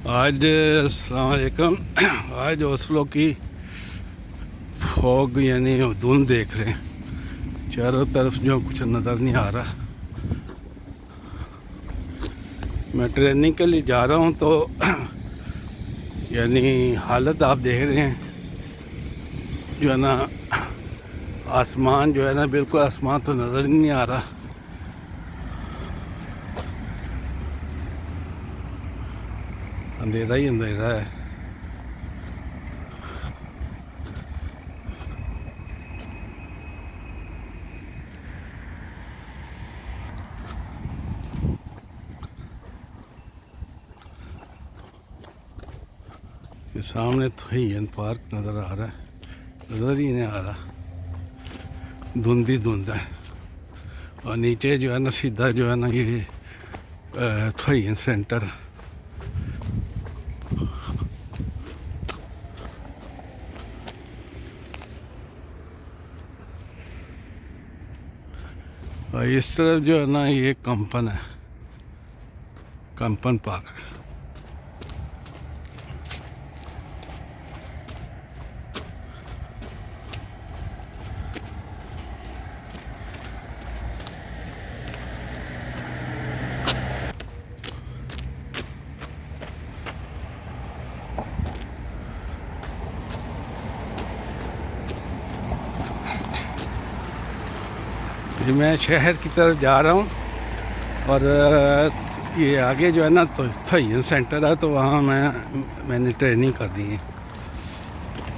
आज अस्सलाम वालेकुम। आज ओस्लो की फॉग यानी धुंध देख रहे हैं। चारों तरफ जो कुछ नज़र नहीं आ रहा। मैं ट्रेनिंग के लिए जा रहा हूँ तो यानी हालत आप देख रहे हैं जो है ना, आसमान जो है ना, बिल्कुल आसमान तो नज़र ही नहीं आ रहा। अंधेरा ही अंधेरा है। ये सामने तो ही पार्क नज़र आ रहा है, नज़र ही नहीं आ रहा, धुंध ही धुंध है। और नीचे जो है ना, सीधा जो है ना, ये थोइन सेंटर। और इस तरफ जो है ना, ये कंपन है, कंपन पार्क। मैं शहर की तरफ जा रहा हूँ और ये आगे जो है ना, तो थोइन सेंटर है, तो वहाँ मैंने ट्रेनिंग करनी है।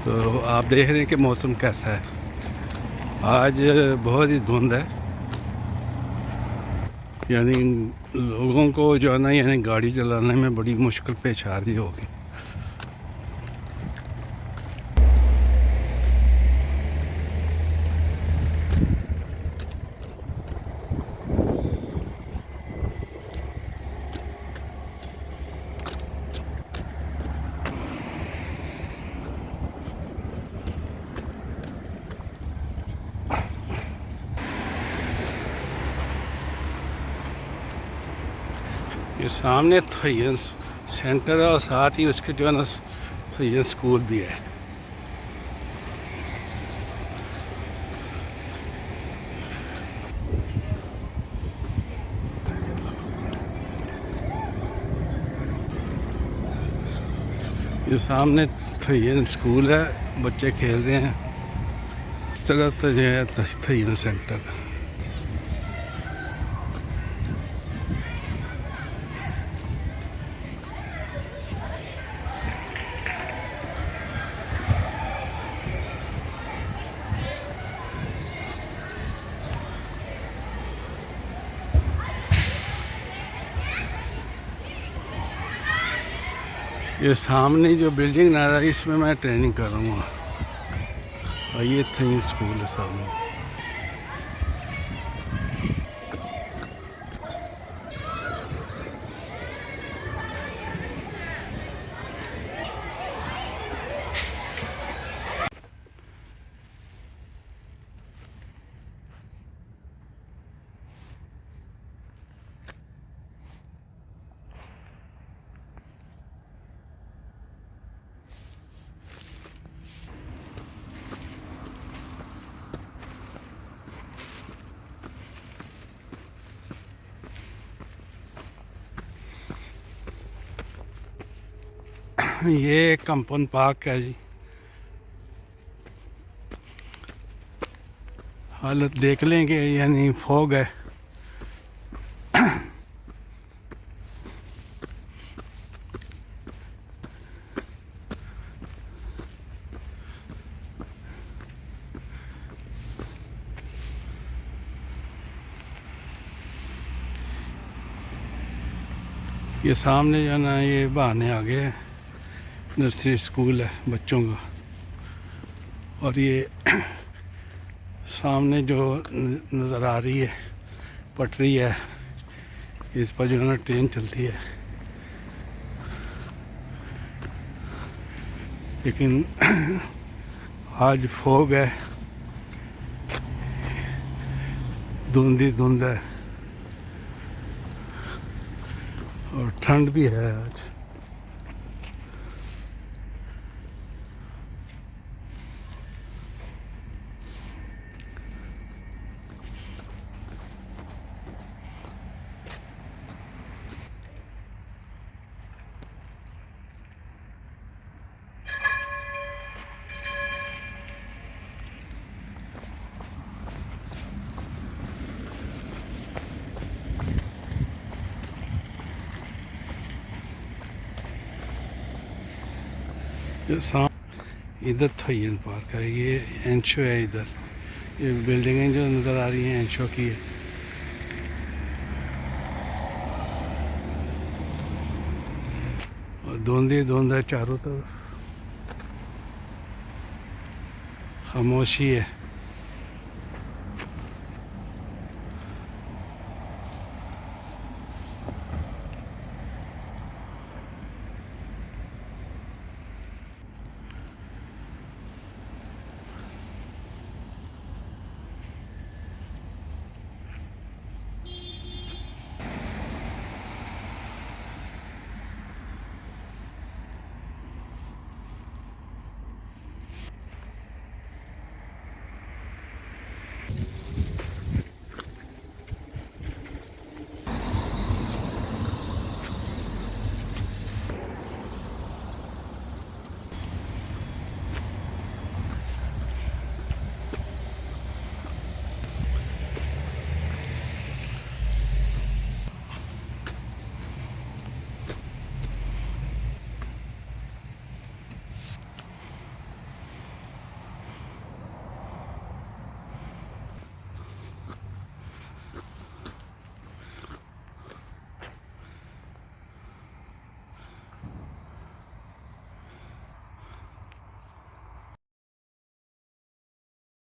तो आप देख रहे हैं कि मौसम कैसा है। आज बहुत ही धुंध है, यानी लोगों को जो है ना, यानी गाड़ी चलाने में बड़ी मुश्किल पेश आ रही होगी। ये सामने थोइन सेंटर है और साथ ही उसके जो है ना, थोइन स्कूल भी है। ये सामने थोइन स्कूल है, बच्चे खेल रहे हैं। इस तरफ तो जो है थोइन सेंटर। ये सामने जो बिल्डिंग नजर आ रही है, इसमें मैं ट्रेनिंग करूँगा। और ये थोइन स्कूल है सामने। ये कंपन पार्क है जी। हालत देख लेंगे, यानी फॉग है। ये सामने जो है ना, ये बहाने आगे है, नर्सरी स्कूल है बच्चों का। और ये सामने जो नज़र आ रही है पटरी है, इस पर जो है ना ट्रेन चलती है। लेकिन आज फॉग है, धुंध ही धुंध है और ठंड भी है आज। इधर थोयन पार्क है, ये एंशो है। इधर ये बिल्डिंगें जो नज़र आ रही हैं एंशो की है। और धुंध ही धुंध है चारों तरफ, खामोशी है।